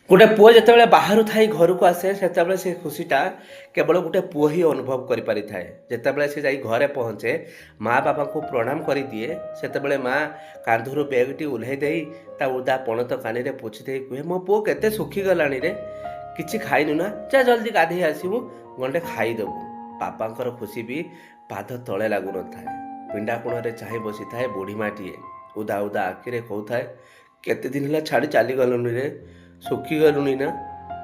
गोटे पुओ जितेबाला बाहर थाई घर को आसे से खुशीटा केवल गोटे पुओ ही अनुभव करें जितेबाला से जाई घरे पहुँचे माँ बापा को प्रणाम कर दिए से माँ कांधर बेगटी ओह्ल ता उदा पणत कानी रे पोछि दे कहे मो पुओ केते सुखी गलानी रे किछि खाइनु ना जा जल्दी गाधे आसबु गंडे खाईदेबू बापांकर खुशी भी पाद तले लगुन थाए पिंडा कोण चाहे बसी थाए बुढ़ी माटीए उदा उदा आखिरे कहू केते दिन है छाड़ी चली गलुनी रे सुखी गलुनी ना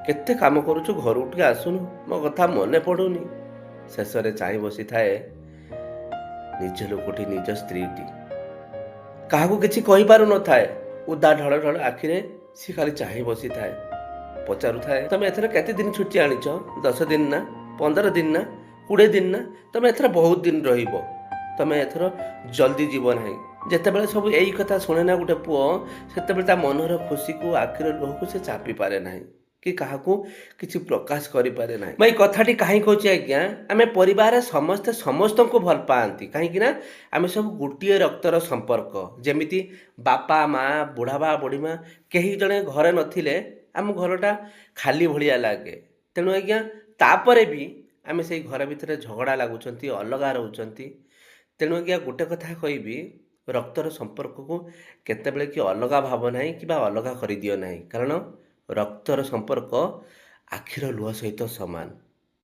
केते काम करुचु घर उठे आसुनु मो कथा मने पड़ुनी शेष चाह बसी थाए निज लोकटी निज स्त्रीटी क्या किसी कहींपार न थाए उदा ढल ढल आखिरे सी खाली चाह बसी थाए पचारू थाए तुम एथर केते दिन छुट्टी आनीच 10 दिन ना 15 दिन ना 20 दिन ना तुम एथर बहुत दिन रहिबो तुम एथर जल्दी जीव ना जितेबाला सब यही कथा शुणे ना गोटे पुओ से मनर खुशी को आखिर लुह को से चापी पारे ना कि क्या किसी प्रकाश करें ना मैं कथाटी कहीं कहूँ आज्ञा आम परिवार समस्ते समस्त को भल पाती कहीं आम सब गोटे रक्तर संपर्क जमीती बापा माँ बुढ़ा बा बुढ़ी माँ कहीं जड़े घरे नथिले आम घरटा खाली भलिया लगे तेणु आज्ञा तापर भी आम से घर भितर झगड़ा लगुंट अलगा रोच तेणु आज्ञा गोटे कथा कहि रक्तर संपर्क को केतेबेले कि अलगा भाव ना कि अलगा कर दियो ना कारण रक्तर संपर्क आखिर लुह सहित समान।